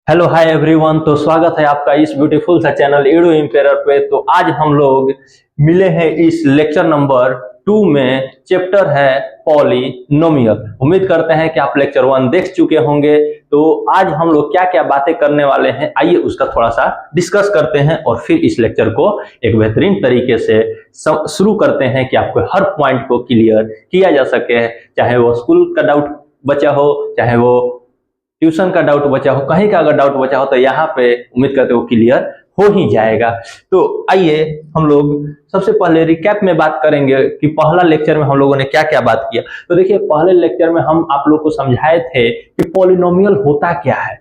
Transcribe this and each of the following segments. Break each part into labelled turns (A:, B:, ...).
A: Hello hi everyone. तो स्वागत है आपका इस ब्यूटीफुल सा चैनल एडू एम्पायर पे। तो आज हम लोग मिले हैं इस लेक्चर नंबर 2 में। चैप्टर है पॉलिनोमियल। उम्मीद करते हैं कि आप लेक्चर 1 देख चुके होंगे। तो आज हम लोग क्या क्या बातें करने वाले हैं, आइए उसका थोड़ा सा डिस्कस करते हैं और फिर इस लेक्चर को एक बेहतरीन तरीके से शुरू करते हैं कि आपको हर पॉइंट को क्लियर किया जा सके, चाहे वो स्कूल का डाउट बचा हो, चाहे वो ट्यूशन का डाउट बचा हो, कहीं का अगर डाउट बचा हो तो यहाँ पे उम्मीद करते हो क्लियर हो ही जाएगा। तो आइए हम लोग सबसे पहले रिकैप में बात करेंगे कि पहला लेक्चर में हम लोगों ने क्या क्या बात किया। तो देखिए, पहले लेक्चर में हम आप लोग को समझाए थे कि पॉलिनोमियल होता क्या है।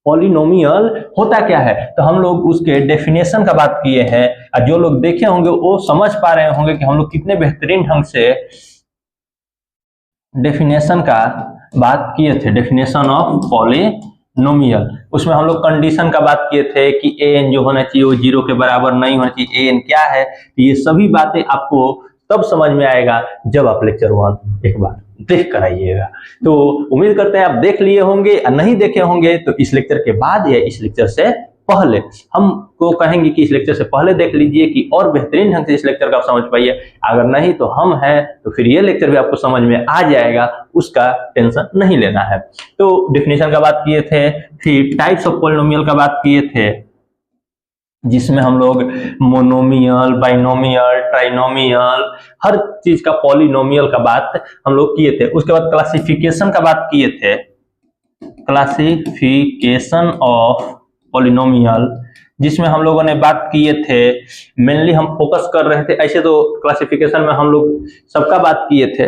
A: पॉलिनोमियल होता क्या है तो हम लोग उसके डेफिनेशन का बात किए हैं। और जो लोग देखे होंगे वो समझ पा रहे होंगे कि हम लोग कितने बेहतरीन ढंग से डेफिनेशन का बात किए थे। डेफिनेशन ऑफ पॉलिनोमियल, उसमें हम लोग कंडीशन का बात किए थे कि an जो होना चाहिए वो 0 के बराबर नहीं होना चाहिए। an क्या है, ये सभी बातें आपको तब समझ में आएगा जब आप लेक्चर 1 एक बार देख कर आइएगा। तो उम्मीद करते हैं आप देख लिए होंगे, और नहीं देखे होंगे तो इस लेक्चर के बाद या इस लेक्चर से पहले हमको कहेंगे कि इस लेक्चर से पहले देख लीजिए कि और बेहतरीन ढंग से इस लेक्चर का आप समझ पाइए। अगर नहीं तो हम हैं तो फिर ये लेक्चर भी आपको समझ में आ जाएगा, उसका टेंशन नहीं लेना है। तो डिफिनेशन का बात किए थे, फिर टाइप्स ऑफ पॉलिनोमियल का बात किए थे, जिसमें हम लोग मोनोमियल, बाइनोमियल, ट्राइनोमियल, हर चीज का पॉलिनोमियल का बात हम लोग किए थे। उसके बाद क्लासिफिकेशन का बात किए थे, क्लासिफिकेशन ऑफ पॉलिनोमियल, जिसमें हम लोगों ने बात किए थे, मेनली हम फोकस कर रहे थे। ऐसे तो क्लासिफिकेशन में हम लोग सबका बात किए थे,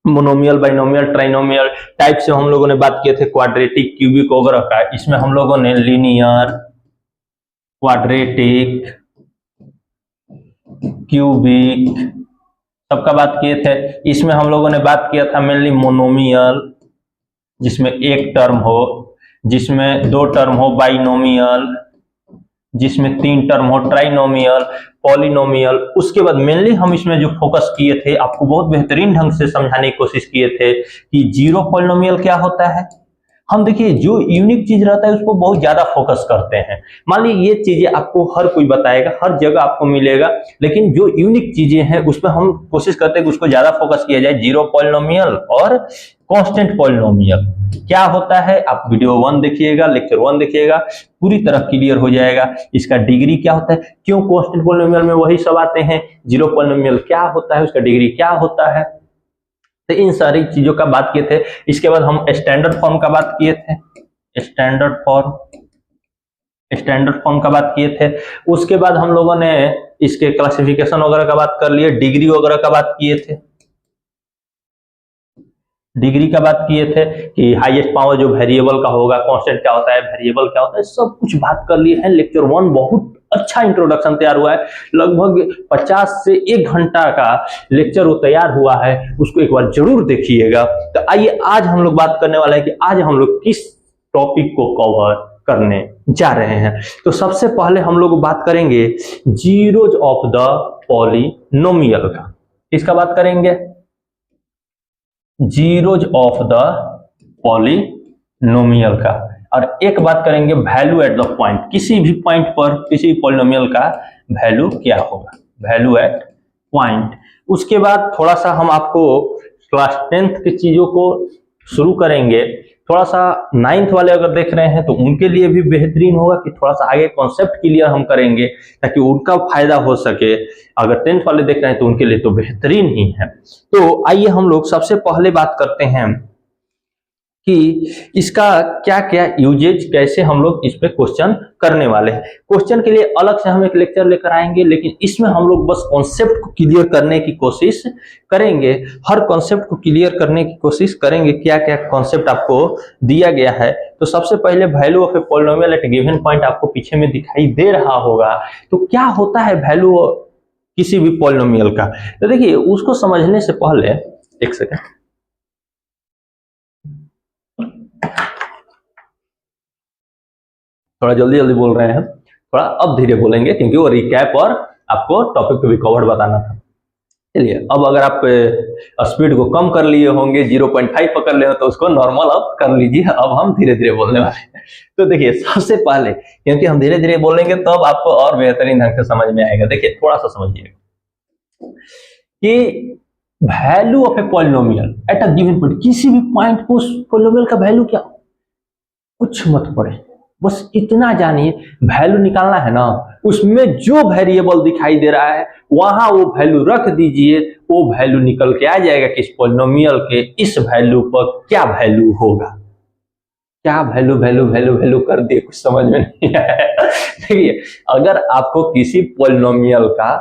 A: मोनोमियल, बाइनोमियल, ट्राइनोमियल। टाइप से हम लोगों ने बात किए थे क्वाड्रेटिक, क्यूबिक वगैरह का। इसमें हम लोगों ने लीनियर, क्वाड्रेटिक, क्यूबिक सबका बात किए थे। इसमें हम लोगों ने बात किया था मेनली मोनोमियल, जिसमें एक टर्म हो, जिसमें 2 टर्म हो बाइनोमियल, जिसमें 3 टर्म हो ट्राइनोमियल, पॉलिनोमियल। उसके बाद मेनली हम इसमें जो फोकस किए थे, आपको बहुत बेहतरीन ढंग से समझाने की कोशिश किए थे कि जीरो पॉलिनोमियल क्या होता है। हम देखिए जो यूनिक चीज रहता है उसको बहुत ज्यादा फोकस करते हैं। मान लीजिए ये चीजें आपको हर कोई बताएगा, हर जगह आपको मिलेगा, लेकिन जो यूनिक चीजें हैं उस पर हम कोशिश करते हैं कि उसको ज्यादा फोकस किया जाए। जीरो पॉलिनोमियल और कांस्टेंट पॉलिनोमियल क्या होता है, आप वीडियो 1 देखिएगा, लेक्चर 1 देखिएगा, पूरी तरह क्लियर हो जाएगा। इसका डिग्री क्या होता है, क्यों कांस्टेंट पॉलिनोमियल में वही सब आते हैं, जीरो पॉलिनोमियल क्या होता है, उसका डिग्री क्या होता है, तो इन सारी चीजों का बात किए थे। इसके बाद हम स्टैंडर्ड फॉर्म का बात किए थे, स्टैंडर्ड फॉर्म का बात किए थे। उसके बाद हम लोगों ने इसके क्लासिफिकेशन वगैरह का बात कर लिए, डिग्री वगैरह का बात किए थे, डिग्री का बात किए थे कि हाईएस्ट पावर जो वेरिएबल का होगा, कांस्टेंट क्या होता है, वेरिएबल क्या होता है, सब कुछ बात कर लिए हैं। लेक्चर 1 बहुत अच्छा इंट्रोडक्शन तैयार हुआ है, लगभग 50 से 1 घंटा का लेक्चर वो तैयार हुआ है, उसको एक बार जरूर देखिएगा। तो आइए आज हम लोग बात करने वाले हैं कि आज हम लोग किस टॉपिक को कवर करने जा रहे हैं। तो सबसे पहले हम लोग बात करेंगे जीरोज ऑफ द पॉलिनोमियल का। किसका बात करेंगे, जीरोज ऑफ द पॉलिनोमियल का। और एक बात करेंगे वैल्यू एट द पॉइंट, किसी भी पॉइंट पर किसी पॉलिनोमियल का वैल्यू क्या होगा, वैल्यू एट पॉइंट। उसके बाद थोड़ा सा हम आपको क्लास 10th की चीजों को शुरू करेंगे। थोड़ा सा 9th वाले अगर देख रहे हैं तो उनके लिए भी बेहतरीन होगा कि थोड़ा सा आगे कॉन्सेप्ट क्लियर हम करेंगे ताकि उनका फायदा हो सके। अगर 10th वाले देख रहे हैं तो उनके लिए तो बेहतरीन ही है। तो आइए हम लोग सबसे पहले बात करते हैं कि इसका क्या क्या यूजेज, कैसे हम लोग इस पे क्वेश्चन करने वाले हैं। क्वेश्चन के लिए अलग से हम एक लेक्चर लेकर आएंगे, लेकिन इसमें हम लोग बस कॉन्सेप्ट को क्लियर करने की कोशिश करेंगे, हर कॉन्सेप्ट को क्लियर करने की कोशिश करेंगे। क्या क्या कॉन्सेप्ट आपको दिया गया है, तो सबसे पहले value of a polynomial at given point आपको पीछे में दिखाई दे रहा होगा। तो क्या होता है वैल्यू किसी भी पॉलिनोमियल का, तो देखिए उसको समझने से पहले एक सेकंड, थोड़ा जल्दी जल्दी बोल रहे हैं, थोड़ा अब धीरे बोलेंगे क्योंकि वो रिकैप और आपको टॉपिक को भी कवर बताना था। चलिए अब अगर आप स्पीड को कम कर लिए होंगे, 0.5 पकड़ ले तो उसको नॉर्मल अब कर लीजिए। अब हम धीरे धीरे बोलने वाले हैं। तो देखिए सबसे पहले, क्योंकि हम धीरे धीरे बोलेंगे तब आपको और बेहतरीन ढंग से समझ में आएगा। देखिए थोड़ा सा समझिएगा कि value of a polynomial at a given point, किसी भी पॉइंट को उस पॉलिनोमियल का वैल्यू क्या, कुछ मत पड़े, बस इतना जानिए वैल्यू निकालना है ना, उसमें जो वेरिएबल दिखाई दे रहा है वहां वो वैल्यू रख दीजिए, वो वैल्यू निकल के आ जाएगा कि इस पॉलिनोमियल के इस वैल्यू पर क्या वैल्यू होगा। क्या वैल्यू वैल्यू वैल्यू वैल्यू कर दिए, कुछ समझ में नहीं आया। देखिए अगर आपको किसी पॉलिनोमियल का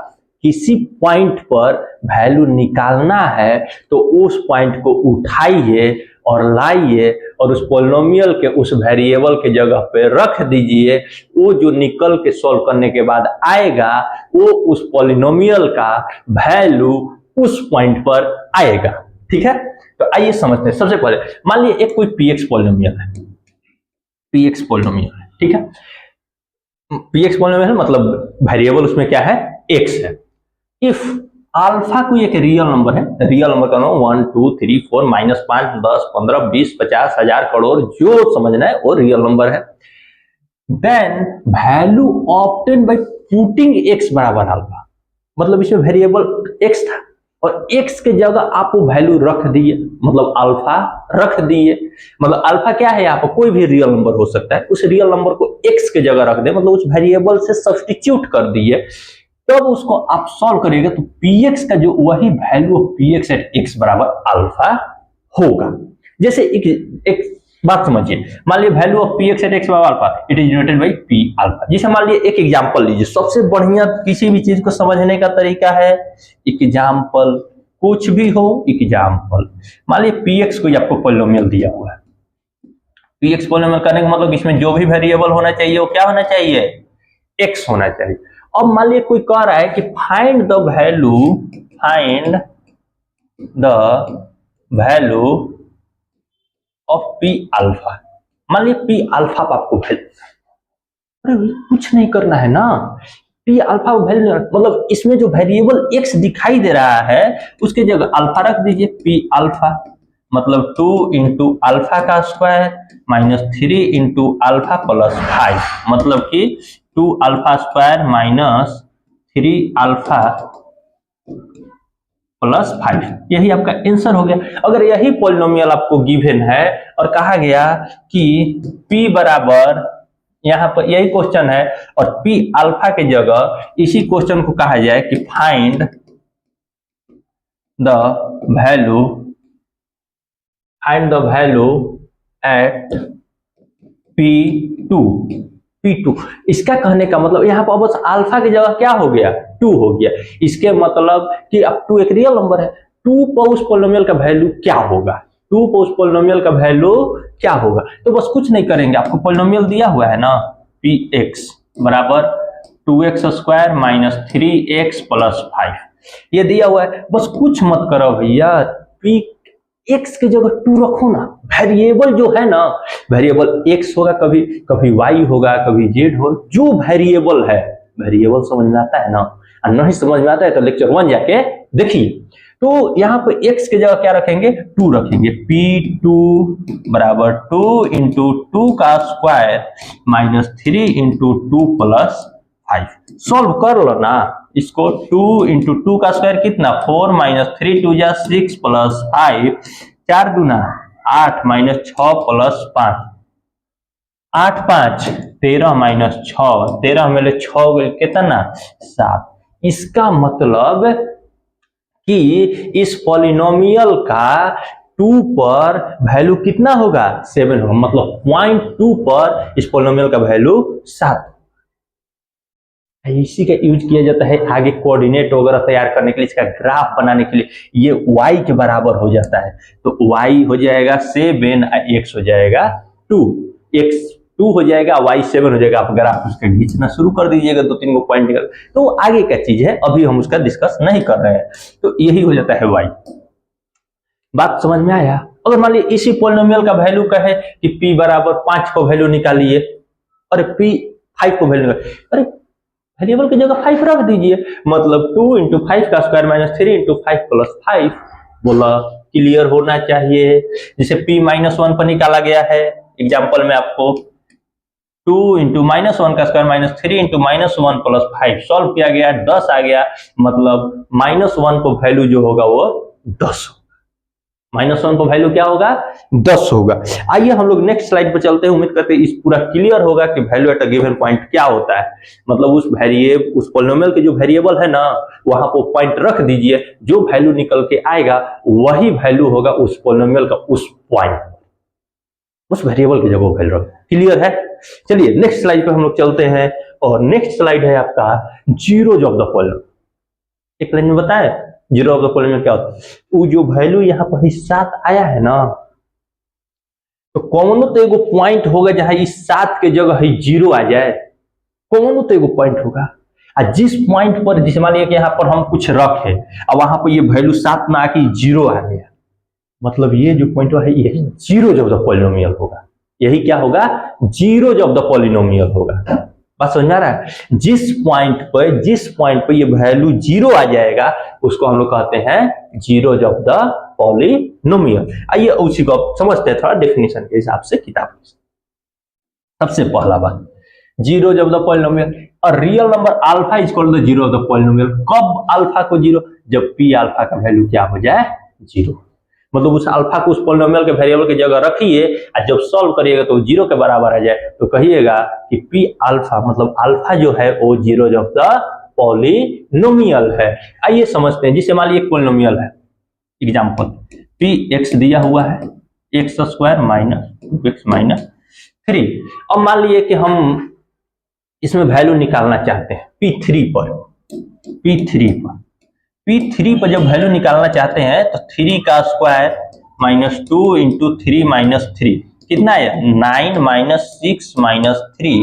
A: किसी पॉइंट पर वैल्यू निकालना है तो उस पॉइंट को उठाइए और लाइए और उस पॉलिनोमियल के उस वेरिएबल के जगह पे रख दीजिए, वो जो निकल के सॉल्व करने के बाद आएगा वो उस पॉलिनोमियल का वैल्यू उस पॉइंट पर आएगा। ठीक है, तो आइए समझते हैं। सबसे पहले मान लीजिए एक कोई पीएक्स पॉलिनोमियल है, पीएक्स पॉलिनोमियल है, ठीक है, पीएक्स पॉलिनोमियल है मतलब वेरिएबल उसमें क्या है, एक्स है। इफ अल्फा कोई एक रियल नंबर है, रियल नंबर का नाम 1 2 3 4 -5 10 15 20 50 1000 करोड़, जो समझना है वो रियल नंबर है। Then value obtain by putting x बराबर अल्फा, मतलब इसमें वेरिएबल एक्स था और एक्स के जगह आप वो वैल्यू रख दिए, मतलब अल्फा रख दिए। मतलब अल्फा क्या है, यहाँ पर कोई भी रियल नंबर हो सकता है, उस रियल नंबर को एक्स के जगह रख दे, मतलब उस वेरिएबल से सब्स्टिट्यूट कर दिए, तब उसको आप सॉल्व करिएगा तो px का जो वही value of px at x बराबर अल्फा होगा। जैसे एक बात समझिए, मान लीजिए value of px at x बराबर alpha, it is denoted by p alpha. जैसे मान लीजिए एक एग्जांपल लीजिए, सबसे बढ़िया किसी भी चीज को समझने का तरीका है एग्जांपल, कुछ भी हो एग्जांपल। मान लीजिए px को आपको पॉलिनोमियल दिया हुआ है, px पॉलिनोमियल करने का मतलब इसमें जो भी वेरिएबल होना चाहिए वो क्या होना चाहिए, x होना चाहिए। अब मान लीजिए कोई कह रहा है कि find the value of P alpha. मान लीजिए पी अल्फा पर आपको वैल्यू, अरे कुछ नहीं करना है ना, पी अल्फा वैल्यू मतलब इसमें जो वेरिएबल एक्स दिखाई दे रहा है उसके जगह अल्फा रख दीजिए, पी अल्फा मतलब 2 इंटू अल्फा का स्क्वायर -3 इंटू अल्फा प्लस 5, मतलब कि 2 अल्फा स्क्वायर -3 अल्फा प्लस 5, यही आपका आंसर हो गया। अगर यही पॉलिनोमियल आपको गिवन है और कहा गया कि p बराबर, यहाँ पर यही क्वेश्चन है और p अल्फा के जगह इसी क्वेश्चन को कहा जाए कि find the value eight P2, इसका कहने का मतलब यहाँ पर बस अल्फा की जगह क्या हो गया, 2 हो गया। इसके मतलब कि अब 2 एक रियल नंबर है, 2 पर उस पॉलिनोमियल का वैल्यू क्या होगा, 2 पर उस पॉलिनोमियल का वैल्यू क्या होगा। तो बस कुछ नहीं करेंगे, आपको पॉलिनोमियल दिया हुआ है ना, px बराबर 2x स्क्वायर -3x प्लस 5, ये दिया हुआ है, बस कुछ मत करो भैया, p x की जगह 2 रखो ना, वेरिएबल जो है ना, वेरिएबल x होगा, कभी कभी y होगा, कभी z होगा, जो वेरिएबल है, वेरिएबल समझ में आता है ना, और नहीं समझ में आता है तो लेक्चर 1 जाके देखिए। तो यहाँ पे x की जगह क्या रखेंगे, 2 रखेंगे, p2 बराबर 2 इंटू 2 का स्क्वायर -3 इंटू 2 प्लस 5, सॉल्व कर लो ना इसको। 2 इंटू 2 का स्क्वायर कितना, 4 -3 2 जा 6 प्लस 5, 4 दूना 8 -6 प्लस 5, 8 5 13 -6, 13 में 6 कितना 7। इसका मतलब कि इस पॉलिनोमियल का 2 पर वैल्यू कितना होगा, 7 होगा, मतलब 0.2 पर इस पॉलिनोमियल का वैल्यू 7। इसी का यूज किया जाता है आगे कोऑर्डिनेट वगैरह तैयार करने के लिए, इसका ग्राफ बनाने के लिए, ये y के बराबर हो जाता है, तो y हो जाएगा 7, x हो जाएगा 2, x 2 हो जाएगा, y 7 हो जाएगा। आप ग्राफ उसका खींचना शुरू कर दीजिएगा 2-3 गो पॉइंट निकल, तो आगे का चीज है, अभी हम उसका डिस्कस नहीं कर रहे हैं। तो यही हो जाता है y। बात समझ में आया। अगर मान लीजिए इसी पॉलिनोमियल का वैल्यू कहे कि p बराबर 5 को वैल्यू निकालिए, अरे p 5 को वैल्यू, अरे वेरिएबल की जगह 5 रख दीजिए, मतलब 2 इंटू 5 का स्क्वायर -3 इंटू 5 प्लस 5, बोला क्लियर होना चाहिए। जैसे p -1 पर निकाला गया है एग्जांपल में आपको, 2 इंटू -1 का स्क्वायर -3 इंटू -1 प्लस 5 सॉल्व किया गया, 10 आ गया, मतलब -1 को वैल्यू जो होगा वो 10 होगा। -1 को वैल्यू क्या होगा? 10 होगा। आइए हम लोग नेक्स्ट स्लाइड पर चलते हैं। उम्मीद करते हैं इस पूरा क्लियर होगा कि value at a given point क्या होता है। मतलब उस पॉलिनोमियल के जो वेरिएबल है ना, वहां पर पॉइंट रख दीजिए, जो वैल्यू निकल के आएगा वही वैल्यू होगा उस पॉलिनोमियल का उस पॉइंट, उस वेरिएबल की जगह वैल्यू रख। क्लियर है? चलिए नेक्स्ट स्लाइड पे हम लोग चलते हैं और नेक्स्ट स्लाइड है आपका जीरोज ऑफ द पॉलिनोमियल। एक लाइन में बताया जीरो ऑफ द पॉलिनोमियल क्या होता है। वो जो वैल्यू यहाँ पर 7 आया है ना, तो कौन तो एगो पॉइंट होगा जहां इस 7 के जगह ही 0 आ जाए। कौन तो एगो पॉइंट होगा, और जिस पॉइंट पर, जिसे मान लिया कि यहाँ पर हम कुछ रखे और वहां पर ये वैल्यू 7 में आके 0 आ गया, मतलब ये जो पॉइंट है यही जीरोज ऑफ द पॉलिनोमियल होगा। यही क्या होगा? जीरोज ऑफ द पॉलिनोमियल होगा। बात समझ में आ रहा है? जिस पॉइंट पर ये वैल्यू 0 आ जाएगा उसको हम लोग कहते हैं जीरोज ऑफ द पॉलिनोमियल। आइए उसी को समझते हैं थोड़ा डेफिनेशन के हिसाब से किताब से। सबसे पहला बात, जीरोज ऑफ द पॉलिनोमियल, और real number alpha is called the zero of the polynomial. कब अल्फा को 0? जब पी अल्फा का वैल्यू क्या हो जाए? 0। मतलब उस अल्फा को उस पॉलिनोमियल के वेरिएबल की जगह रखिए और जब सॉल्व करिएगा तो 0 के बराबर आ जाए, तो कहिएगा कि पी अल्फा, मतलब अल्फा जो है वो जीरोज ऑफ द पॉलिनोमियल है। आइए समझते हैं। जिसे मान लीजिए एक पॉलिनोमियल है, एग्जांपल पी एक्स दिया हुआ है, x square minus 2x minus 3। अब मान लीजिए कि हम इसमें वैल्यू निकालना चाहते हैं P3 पर जब वैल्यू निकालना चाहते हैं तो 3 का स्क्वायर -2 इंटू 3 माइनस 3 कितना है? 9 माइनस 6 माइनस 3,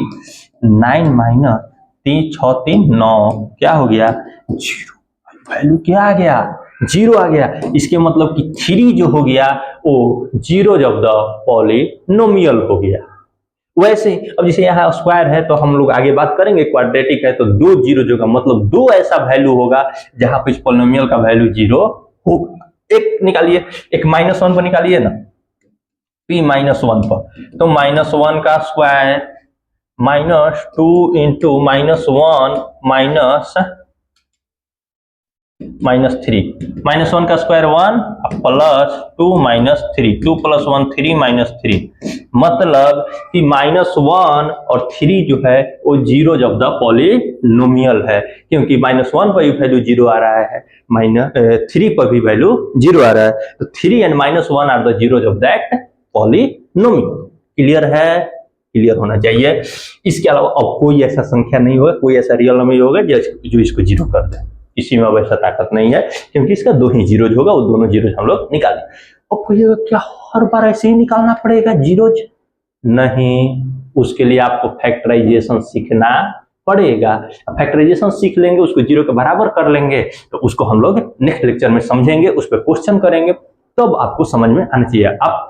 A: 9 माइनस 3 6 3 9, क्या हो गया? 0। वैल्यू क्या आ गया? 0 आ गया। इसके मतलब कि 3 जो हो गया वो जीरोज ऑफ द पॉलिनोमियल हो गया। वैसे अब जैसे यहाँ स्क्वायर है तो हम लोग आगे बात करेंगे, क्वाड्रेटिक है तो 2 जीरो होगा, मतलब 2 ऐसा वैल्यू होगा जहां पर इस पॉलिनोमियल का वैल्यू 0 होगा। एक निकालिए, एक -1 पर निकालिए ना, p -1 पर, तो -1 का स्क्वायर -2 इंटू -1 -3, -1 का स्क्वायर 1 प्लस 2 -3, 2 + 1 3 -3, मतलब कि -1 और 3 जो है वो जीरोज ऑफ द पॉलिनोमियल है, क्योंकि -1 पर भी वैल्यू 0 आ रहा है, -3 पर भी वैल्यू 0 आ रहा है, तो 3 and -1 are the zeros of that polynomial. Clear है? क्लियर होना चाहिए। इसके अलावा अब कोई ऐसा संख्या नहीं होगा, कोई ऐसा रियल नंबर होगा जो इसको 0 कर दे। इसी में वैसा ताकत नहीं है, क्योंकि इसका 2 ही जीरोज होगा, वो दोनों जीरोज हम लोग निकालें। अब कहिएगा क्या हर बार ऐसे ही निकालना पड़ेगा जीरोज? नहीं, उसके लिए आपको फैक्टराइजेशन सीखना पड़ेगा। फैक्टराइजेशन सीख लेंगे, उसको 0 के बराबर कर लेंगे, तो उसको हम लोग नेक्स्ट लेक्चर में समझेंगे, उस पर क्वेश्चन करेंगे, तब तो आपको समझ में आना चाहिए। आप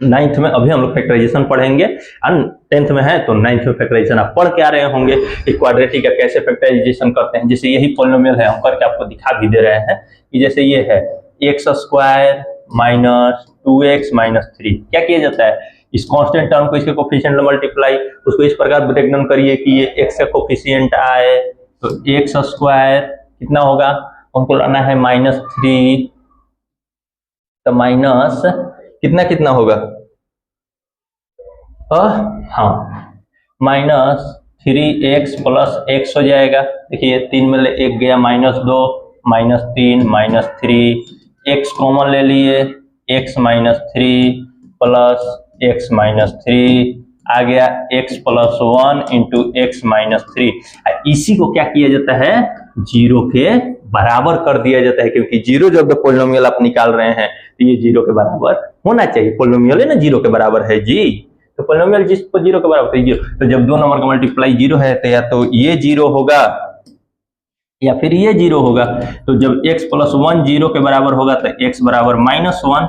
A: 9th में अभी हम लोग फैक्टराइजेशन पढ़ेंगे, और 10th में है तो 9th में फैक्टराइजेशन आप पढ़ के आ रहे होंगे कि क्वाड्रेटिक का कैसे फैक्टराइजेशन करते हैं। जैसे यही पॉलिनोमियल है, हम करके आपको दिखा भी दे रहे हैं कि जैसे ये है x square minus 2x minus 3, क्या किया जाता है? इस कांस्टेंट टर्म को इसके कोफिशिएंट में मल्टीप्लाई, उसको इस प्रकार ब्रेक डाउन करिए कि ये x का कोफिशिएंट आए, तो एक्स स्क्वायर कितना होगा? हमको लाना है -3, तो माइनस कितना होगा? हाँ, -3x प्लस x हो जाएगा। देखिए 3 में 1 गया, -2 -3 -3, x कॉमन ले लिए, x -3 प्लस x -3 आ गया, x + 1 इंटू x -3। इसी को क्या किया जाता है? 0 के बराबर कर दिया जाता है, क्योंकि 0 जब द पॉलिनोमियल आप निकाल रहे हैं तो ये 0 के बराबर होना चाहिए। पॉलिनोमियल है ना 0 के बराबर है जी, तो पॉलिनोमियल जिस पर 0 के बराबर है 0, तो जब दो नंबर का मल्टीप्लाई 0 है तो या तो ये 0 होगा या फिर ये 0 होगा। तो जब x + 1 0 के बराबर होगा तो x बराबर -1,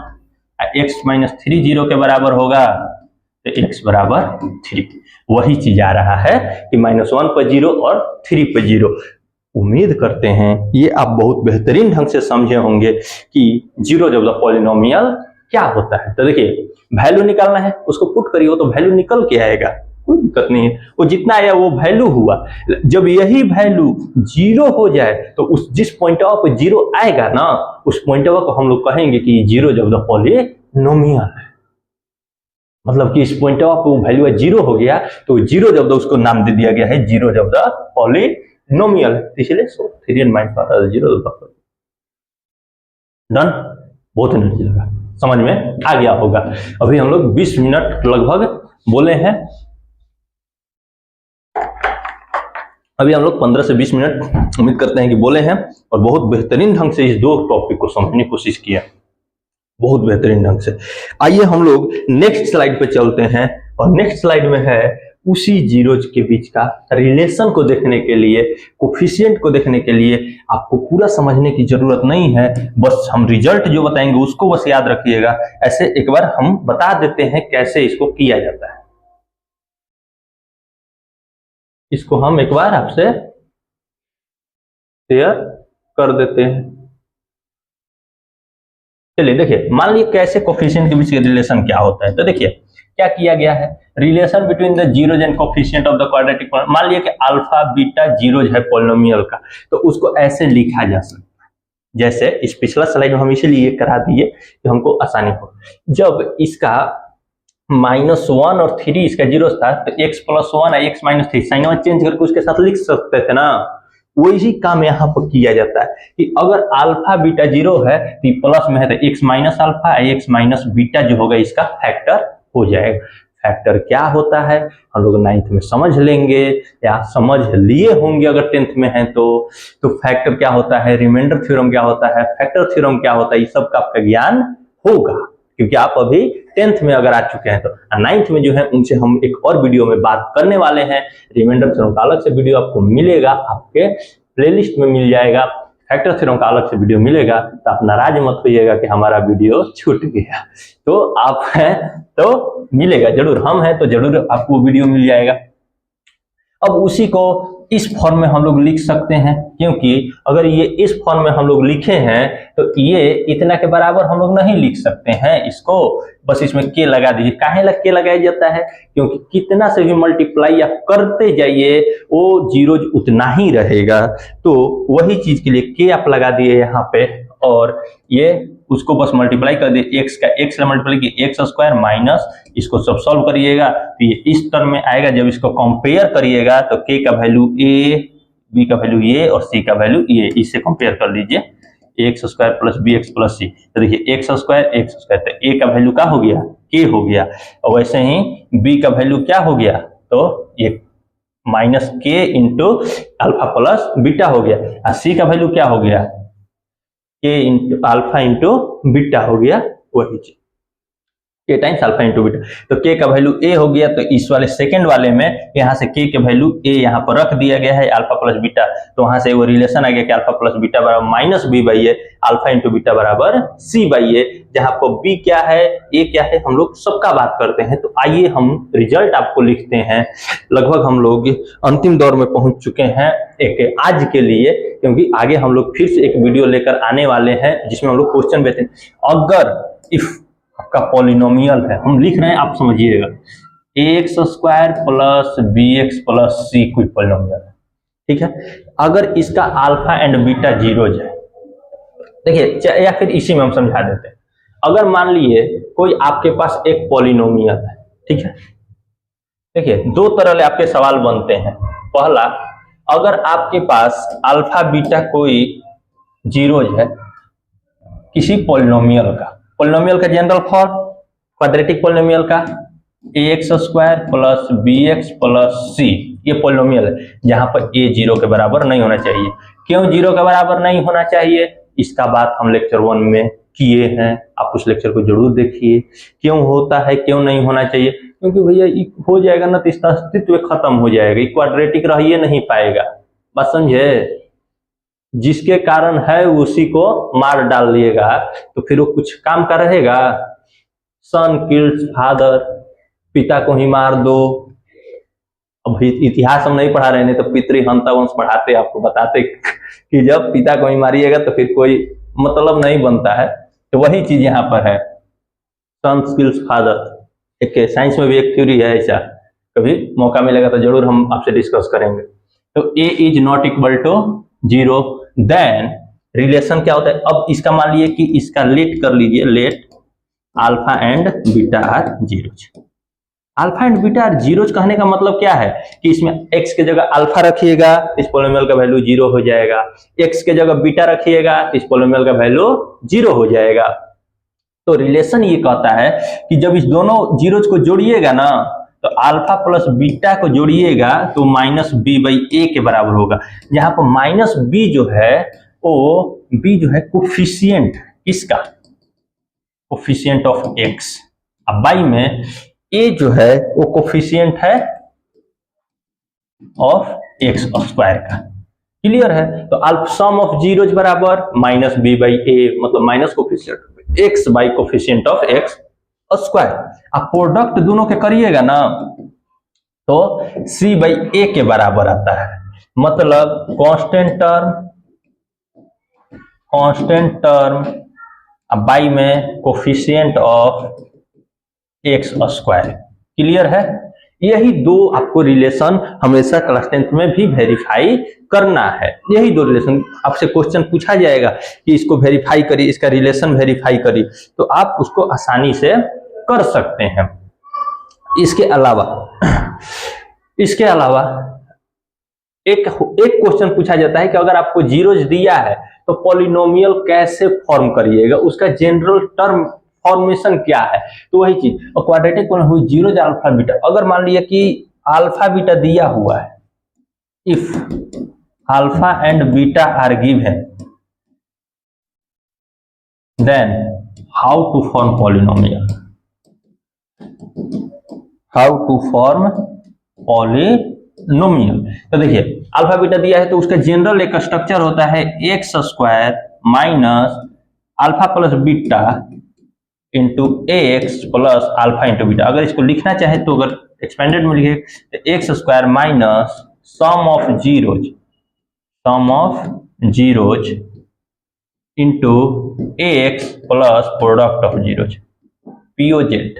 A: x -3 0 के बराबर होगा तो x बराबर 3। वही चीज आ रहा है कि -1 पर 0 और 3 पर 0। उम्मीद करते हैं ये आप बहुत बेहतरीन ढंग से समझे होंगे कि जीरोज ऑफ द पॉलिनोमियल क्या होता है। तो देखिए वैल्यू निकालना है, उसको पुट करिए तो वैल्यू निकल के आएगा। कोई दिक्कत नहीं है, वो जितना आया वो वैल्यू हुआ। जब यही वैल्यू 0 हो जाए तो उस जिस पॉइंट ऑफ 0 आएगा ना, उस पॉइंट ऑफ को हम लोग कहेंगे कि 0 जब द पॉलिनोमियल है। मतलब कि इस पॉइंट ऑफ वो वैल्यू 0 हो गया तो 0 जब द उसको नाम दे दिया गया है 0 जब द पॉलिनोमियल, इसलिए 3 n - 5 0 डन। बहुत एनर्जी लगा, समझ में आ गया होगा। अभी हम लोग 20 मिनट लगभग बोले हैं, अभी हम लोग 15 से 20 मिनट उम्मीद करते हैं कि बोले हैं और बहुत बेहतरीन ढंग से इस दो टॉपिक को समझने की कोशिश किया, बहुत बेहतरीन ढंग से। आइए हम लोग नेक्स्ट स्लाइड पे चलते हैं और नेक्स्ट स्लाइड में है उसी जीरोज के बीच का रिलेशन को देखने के लिए, कोफिशिएंट को देखने के लिए आपको पूरा समझने की जरूरत नहीं है, बस हम रिजल्ट जो बताएंगे उसको बस याद रखिएगा। ऐसे एक बार हम बता देते हैं कैसे इसको किया जाता है, इसको हम एक बार आपसे शेयर कर देते हैं। चलिए देखिए, मान लीजिए कैसे कोफिशिएंट के बीच का रिलेशन क्या होता है। तो देखिए क्या किया गया है, relation between the zeros and coefficient of the quadratic polynomial. मान लीजिए कि अल्फा बीटा जीरोज है पॉलिनोमियल का, तो उसको ऐसे लिखा जा सकता है, जैसे इस पिछला स्लाइड में हम इसीलिए करा दिए कि हमको आसानी हो। जब इसका -1 और 3 इसका जीरो था तो x + 1 है, x - 3 साइन चेंज करके उसके साथ लिख सकते थे ना। वही काम यहाँ पर किया जाता है कि अगर अल्फा बीटा 0 है तो प्लस में है तो x - अल्फा x - बीटा जो होगा इसका फैक्टर हो जाएगा। फैक्टर क्या होता है हम लोग 9th में समझ लेंगे या समझ लिए होंगे अगर 10th में है तो फैक्टर क्या होता है, रिमाइंडर थ्योरम क्या होता है, फैक्टर थ्योरम क्या होता है, ये सब का आपका ज्ञान होगा क्योंकि आप अभी 10th में अगर आ चुके हैं। तो 9th में जो है उनसे हम एक और वीडियो में बात करने वाले हैं। रिमाइंडर थ्योरम का अलग से वीडियो आपको मिलेगा, आपके प्लेलिस्ट में मिल जाएगा। फैक्टर थ्योरम का अलग से वीडियो मिलेगा, तो आप नाराज मत होइएगा कि हमारा वीडियो छूट गया। तो आप हैं तो मिलेगा जरूर, हम हैं तो जरूर आपको वीडियो मिल जाएगा। अब उसी को इस फॉर्म में हम लोग लिख सकते हैं, क्योंकि अगर ये इस फॉर्म में हम लोग लिखे हैं तो ये इतना के बराबर हम लोग नहीं लिख सकते हैं इसको, बस इसमें के लगा दीजिए। काहे लग के लगाया जाता है, क्योंकि कितना से भी मल्टीप्लाई आप करते जाइए वो जीरोज उतना ही रहेगा। तो वही चीज के लिए के आप लगा दिए यहाँ पे और ये उसको बस मल्टीप्लाई कर दिए, x का x से मल्टीप्लाई किया x² माइनस इसको सब सॉल्व करिएगा तो ये इस टर्म में आएगा। जब इसको कंपेयर करिएगा तो k का वैल्यू a, b का वैल्यू a और c का वैल्यू a, इससे कंपेयर कर लीजिए x² + bx + c। तो देखिए x² तो a का वैल्यू क्या हो गया, k हो गया, और वैसे ही b का वैल्यू क्या हो गया, तो ये -k into alpha plus beta हो गया, और c का वैल्यू क्या हो गया, k into alpha into beta हो गया, वही चीज k times alpha into beta. तो k का वैल्यू a हो गया, तो इस वाले सेकंड वाले में यहाँ से k के वैल्यू a यहाँ पर रख दिया गया है अल्फा प्लस बीटा, तो वहां से वो रिलेशन आ गया कि अल्फा प्लस बीटा बराबर -b/a, अल्फा इंटू बीटा बराबर c/a, जहां पर b क्या है a क्या है हम लोग सबका बात करते हैं। तो आइए हम रिजल्ट आपको लिखते हैं। लगभग हम लोग अंतिम दौर में पहुंच चुके हैं एक आज के लिए, क्योंकि आगे हम लोग फिर से एक वीडियो लेकर आने वाले हैं जिसमें हम लोग क्वेश्चन बेचते हैं। अगर इफ आपका पॉलिनोमियल है, हम लिख रहे हैं आप समझिएगा, x² + bx + c कोई पॉलिनोमियल है, ठीक है। अगर इसका अल्फा एंड बीटा जीरोज है, देखिए, या फिर इसी में हम समझा देते हैं। अगर मान लिए कोई आपके पास एक पॉलिनोमियल है, ठीक है, देखिए दो तरह से आपके सवाल बनते हैं। पहला, अगर आपके पास अल्फा बीटा कोई जीरोज है किसी पॉलिनोमियल का जनरल फॉर्म क्वाड्रेटिक पॉलिनोमियल का ax² + bx + c, ये पॉलिनोमियल है जहां पर a 0 के बराबर नहीं होना चाहिए। क्यों 0 के बराबर नहीं होना चाहिए, इसका बात हम लेक्चर 1 में किए हैं, आप उस लेक्चर को जरूर देखिए। क्यों होता है, क्यों नहीं होना चाहिए, क्योंकि भैया हो जाएगा ना तो इसका अस्तित्व खत्म हो जाएगा, क्वाड्रेटिक रह ही नहीं पाएगा, बात समझे। जिसके कारण है उसी को मार डाल दिएगा तो फिर वो कुछ काम का रहेगा। सन किल्स फादर, पिता को ही मार दो। अब इतिहास हम नहीं पढ़ा रहे हैं तो पितृहंता वंश पढ़ाते, आपको बताते कि जब पिता को ही मारिएगा तो फिर कोई मतलब नहीं बनता है। तो वही चीज यहाँ पर है, सन किल्स फादर। एक साइंस में भी एक थ्योरी है ऐसा, कभी मौका मिलेगा तो जरूर हम आपसे डिस्कस करेंगे। तो a is not equal to 0, then relation क्या होता है। अब इसका मान लीजिए कि इसका लेट कर लीजिए, let alpha and beta are zeros. Alpha and beta are zeros कहने का मतलब क्या है कि इसमें x के जगह अल्फा रखिएगा, इस पोलिनोमियल का वैल्यू 0 हो जाएगा, x के जगह बीटा रखिएगा, इस पोलिनोमियल का वैल्यू 0 हो जाएगा। तो रिलेशन ये कहता है कि जब इस दोनों जीरोज को जोड़िएगा ना, तो अल्फा प्लस बीटा को जोड़िएगा तो माइनस बी बाई ए के बराबर होगा। यहाँ पर माइनस बी जो है वो बी जो है कोफिशिएंट, इसका कोफिशिएंट ऑफ एक्स, अब बाई में ए जो है वो कोफिशिएंट है ऑफ एक्स स्क्वायर का। क्लियर है। तो अल्फा सम ऑफ जीरोज बराबर माइनस बी बाई ए, मतलब minus coefficient x by coefficient of x square. अब प्रोडक्ट दोनों के करिएगा ना तो सी बाई ए के बराबर आता है, मतलब कांस्टेंट टर्म बाई में coefficient of x square. Clear है। यही दो आपको रिलेशन हमेशा क्लास 10th में भी वेरीफाई करना है। यही दो रिलेशन आपसे क्वेश्चन पूछा जाएगा कि इसको वेरीफाई करिए, इसका रिलेशन वेरीफाई करिए, तो आप उसको आसानी से कर सकते हैं। इसके अलावा एक क्वेश्चन पूछा जाता है कि अगर आपको जीरोज दिया है तो पॉलिनोमियल कैसे फॉर्म करिएगा, उसका जनरल टर्म फॉर्मेशन क्या है। तो वही चीज और quadratic polynomial zeros alpha beta, अगर मान लिया कि अल्फा बीटा दिया हुआ है, if alpha and beta are given, then how to form polynomial, how to form polynomial. तो देखिए अल्फा बीटा दिया है तो उसका जनरल एक स्ट्रक्चर होता है x square minus alpha plus beta into x plus alpha into beta. अगर इसको लिखना चाहे तो अगर एक्सपेंडेड में लिखे तो x square minus sum of zeros into x plus product of zeros, POZ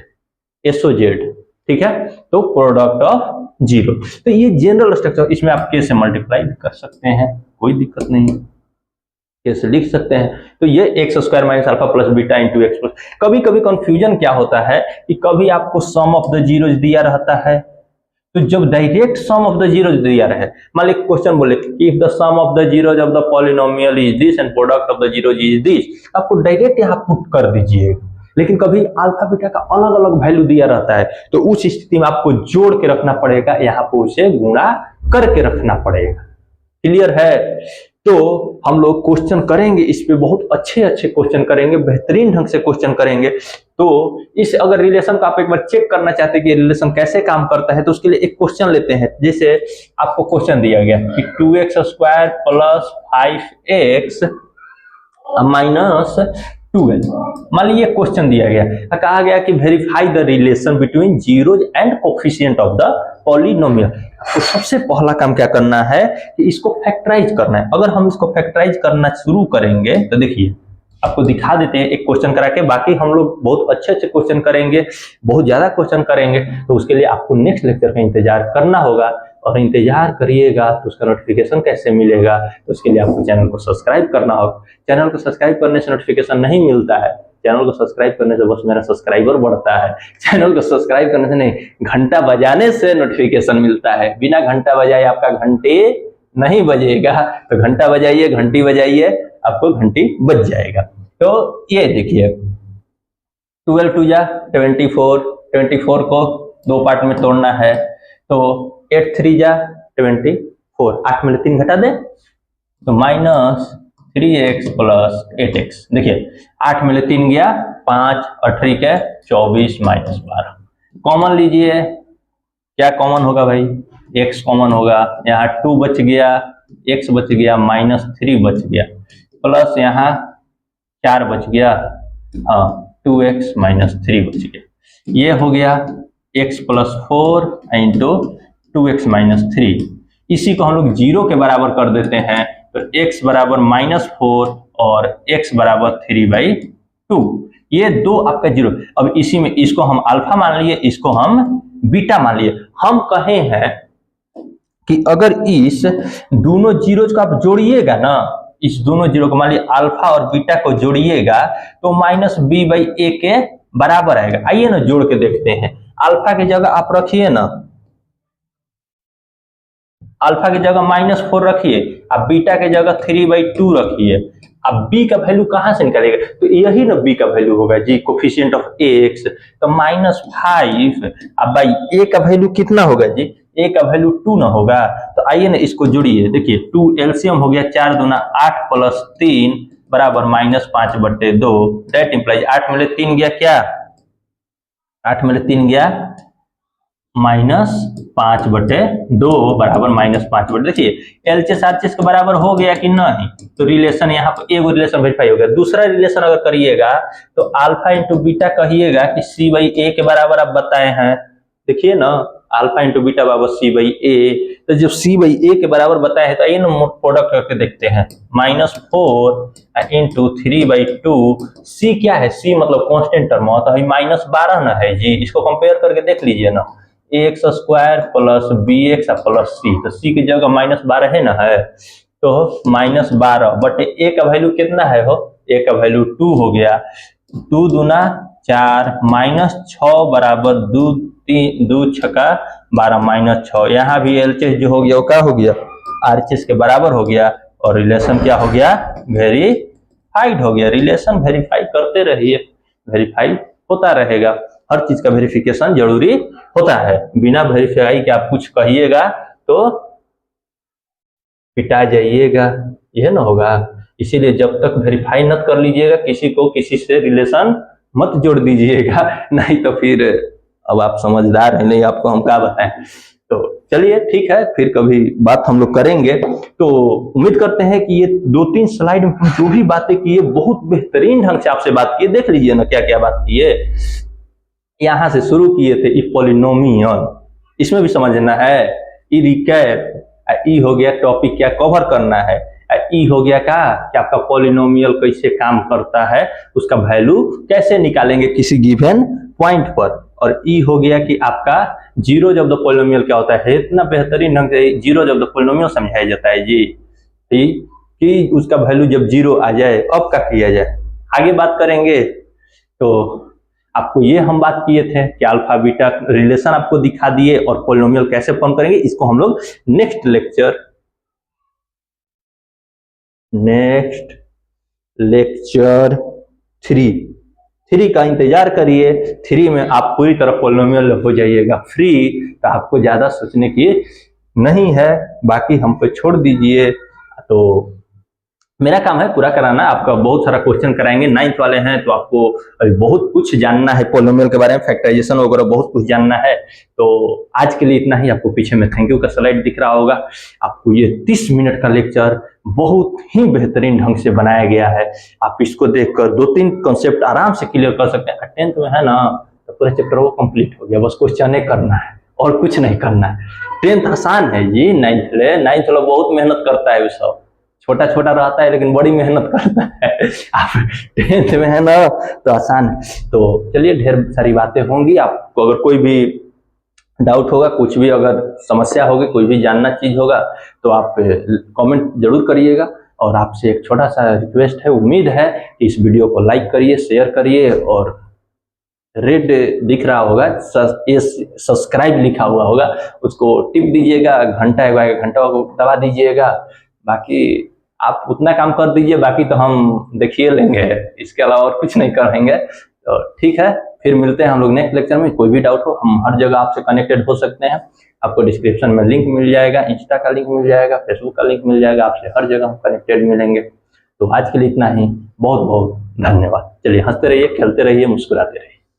A: SOZ, ठीक है। तो प्रोडक्ट ऑफ जीरो, तो ये जनरल स्ट्रक्चर, इसमें आप कैसे मल्टीप्लाई कर सकते हैं, कोई दिक्कत नहीं, कैसे लिख सकते हैं। तो ये x square minus alpha plus beta into x plus. कभी कभी कंफ्यूजन क्या होता है कि कभी आपको सम ऑफ द जीरोज दिया रहता है, तो जब direct sum of the zeros दिया रहे, मान लीजिए क्वेश्चन बोले कि if the sum of the zeros of the polynomial is this and product of the zeros is this, आपको डायरेक्ट यहाँ पुट कर दीजिएगा। लेकिन कभी अल्फा बीटा का अलग अलग वैल्यू दिया रहता है, तो उस स्थिति में आपको जोड़ के रखना पड़ेगा, यहाँ पर उसे गुणा करके रखना पड़ेगा। क्लियर है। तो हम लोग क्वेश्चन करेंगे इस पे, बहुत अच्छे क्वेश्चन करेंगे, बेहतरीन ढंग से क्वेश्चन करेंगे। तो इस अगर रिलेशन को आप एक बार चेक करना चाहते हैं कि रिलेशन कैसे काम करता है, तो उसके लिए एक क्वेश्चन लेते हैं। जैसे आपको क्वेश्चन दिया गया कि 2x square plus 5x minus 12, मान लीजिए क्वेश्चन दिया गया, कहा गया कि verify the relation between zeros and coefficient of the polynomial. तो सबसे पहला काम क्या करना है कि इसको फैक्टराइज करना है। अगर हम इसको फैक्टराइज करना शुरू करेंगे तो देखिए आपको दिखा देते हैं एक क्वेश्चन करा के, बाकी हम लोग बहुत अच्छे क्वेश्चन करेंगे, बहुत ज्यादा क्वेश्चन करेंगे। तो उसके लिए आपको नेक्स्ट लेक्चर का इंतजार करना होगा, और इंतजार करिएगा तो उसका नोटिफिकेशन कैसे मिलेगा, तो उसके लिए आपको चैनल को सब्सक्राइब करना होगा। चैनल को सब्सक्राइब करने से नोटिफिकेशन नहीं मिलता है, चैनल को सब्सक्राइब करने से बस मेरा सब्सक्राइबर बढ़ता है। चैनल को सब्सक्राइब करने से नहीं, घंटा बजाने से नोटिफिकेशन मिलता है। बिना घंटा बजाए आपका घंटे नहीं बजेगा, तो घंटा बजाइए, घंटी बजाइए, आपको घंटी बज जाएगा। तो ये देखिए 12 2 जा 24 को 2 पार्ट में तोड़ना है, तो 8 3 जा 24, 8 में 3 घटा दे तो माइनस 3x प्लस 8x। देखिए 8 में 3 गया 5 और 3 के 24 माइनस 12। कॉमन लीजिए, क्या कॉमन होगा भाई, x कॉमन होगा, यहाँ 2 बच गया, x बच गया, माइनस 3 बच गया, प्लस यहाँ 4 बच गया, 2x माइनस 3 बच गया। ये हो गया x plus 4 into 2x minus 3। इसी को हम लोग 0 के बराबर कर देते हैं, तो x बराबर -4 और x बराबर 3/2। ये दो आपका 0। अब इसी में इसको हम अल्फा मान लिए, इसको हम बीटा मान लिए। हम कहे हैं कि अगर इस दोनों जीरो को आप जोड़िएगा ना, इस दोनों जीरो को मान लीजिए अल्फा और बीटा को जोड़िएगा तो माइनस बी बाई ए के बराबर आएगा। आइए ना जोड़ के देखते हैं। अल्फा की जगह आप रखिए ना, अल्फा की जगह -4 रखिए, अब बीटा की जगह 3/2 रखिए। अब b का वैल्यू कहां से निकालेगा, तो यही ना b का वैल्यू होगा जी, कोफिशिएंट ऑफ x, तो -5। अब भाई a का वैल्यू कितना होगा जी, a का वैल्यू 2 ना होगा। तो आइए ना इसको जोड़िए, देखिए 2 एलसीएम हो गया 4 दूना 8 + 3 बराबर -5/2। दैट इंप्लाइज 8 में ले 3 गया क्या, 8 में ले 3 गया -5/2 बराबर -5/2। देखिए एलएचएस आरएचएस के बराबर हो गया कि नहीं, तो रिलेशन यहाँ पर एगो रिलेशन वेरीफाई हो गया। दूसरा रिलेशन अगर करिएगा तो अल्फा इंटू बीटा कहिएगा कि c/a के बराबर आप बताए हैं, देखिए ना अल्फा इंटू बीटा बराबर c/a। तो जब c/a के बराबर बताए हैं तो आइए ना प्रोडक्ट करके देखते हैं। -4 इंटू 3/2, c क्या है, c मतलब कांस्टेंट टर्म होता है, -12 ना है जी। इसको कंपेयर करके देख लीजिए ना, ax square plus bx plus c, तो c की जगह -12 है ना है, तो -12 बटे a का वैल्यू कितना है हो, a का वैल्यू 2 हो गया, 2 दूना 4 -6 बराबर 2 3 2 छक्का 12 -6। यहाँ भी एलएचएस जो हो गया वो क्या हो गया, आरएचएस के बराबर हो गया, और रिलेशन क्या हो गया, वेरीफाइड हो गया। रिलेशन वेरीफाई करते रहिए, वेरीफाई होता रहेगा। हर चीज का वेरिफिकेशन जरूरी होता है, बिना वेरीफाई के आप कुछ कहिएगा तो पिटा जाइएगा, यह ना होगा। इसीलिए जब तक वेरीफाई मत कर लीजिएगा किसी को, किसी से रिलेशन मत जोड़ दीजिएगा, नहीं तो फिर अब आप समझदार है नहीं, आपको हम क्या बताएं। तो चलिए ठीक है, फिर कभी बात हम लोग करेंगे। तो उम्मीद करते हैं कि ये 2-3 स्लाइड में जो भी बातें की है बहुत बेहतरीन ढंग से आपसे बात की, देख लीजिए ना क्या क्या बात की है। यहां से शुरू किए थे ई पॉलिनोमियल, इसमें भी समझना है। ई रिकैप, ई हो गया टॉपिक क्या कवर करना है, ई हो गया क्या कि आपका पॉलिनोमियल कैसे काम करता है, उसका वैल्यू कैसे निकालेंगे किसी गिवन पॉइंट पर। और ई हो गया कि आपका जीरो जब द पॉलिनोमियल क्या होता है, इतना बेहतरीन ढंग से जीरो जब द पॉलिनोमियल समझाया जाता है जी, ठीक, कि उसका वैल्यू जब जीरो आ जाए अब क्या किया जाए, आगे बात करेंगे। तो आपको ये हम बात किए थे कि अल्फा बीटा रिलेशन आपको दिखा दिए, और पॉलिनोमियल कैसे फॉर्म करेंगे इसको हम लोग नेक्स्ट लेक्चर 3 का इंतजार करिए। 3 में आप पूरी तरह पॉलिनोमियल हो जाइएगा फ्री, तो आपको ज्यादा सोचने की नहीं है, बाकी हम पे छोड़ दीजिए। तो मेरा काम है पूरा कराना, आपका बहुत सारा क्वेश्चन कराएंगे, 9th वाले हैं तो आपको बहुत कुछ जानना है पॉलिनोमियल के बारे में, फैक्टराइजेशन वगैरह बहुत कुछ जानना है। तो आज के लिए इतना ही। आपको पीछे में थैंक यू का स्लाइड दिख रहा होगा। आपको ये 30 मिनट का लेक्चर बहुत ही बेहतरीन ढंग से बनाया गया है, आप इसको देखकर 2-3 कॉन्सेप्ट आराम से क्लियर कर सकते हैं। 10th में है ना तो पूरा चैप्टर वो कंप्लीट हो गया, बस क्वेश्चन करना है और कुछ नहीं करना है। 10th आसान है जी, 9th वाला बहुत मेहनत करता है, सब छोटा छोटा रहता है लेकिन बड़ी मेहनत करता है। आप 10th में है ना तो आसान है। तो चलिए, ढेर सारी बातें होंगी, आपको अगर कोई भी डाउट होगा, कुछ भी अगर समस्या होगी, कोई भी जानना चीज होगा तो आप कमेंट जरूर करिएगा। और आपसे एक छोटा सा रिक्वेस्ट है, उम्मीद है कि इस वीडियो को लाइक करिए, शेयर करिए, और रेड दिख रहा होगा सब्सक्राइब लिखा हुआ होगा उसको टिप दीजिएगा, घंटा को दबा दीजिएगा। बाकी आप उतना काम कर दीजिए, बाकी तो हम देखिए लेंगे, इसके अलावा और कुछ नहीं करेंगे। तो ठीक है, फिर मिलते हैं हम लोग नेक्स्ट लेक्चर में। कोई भी डाउट हो, हम हर जगह आपसे कनेक्टेड हो सकते हैं। आपको डिस्क्रिप्शन में लिंक मिल जाएगा, इंस्टा का लिंक मिल जाएगा, फेसबुक का लिंक मिल जाएगा, आपसे हर जगह हम कनेक्टेड मिलेंगे। तो आज के लिए इतना ही, बहुत बहुत धन्यवाद। चलिए, हंसते रहिए, खेलते रहिए, मुस्कुराते रहिए।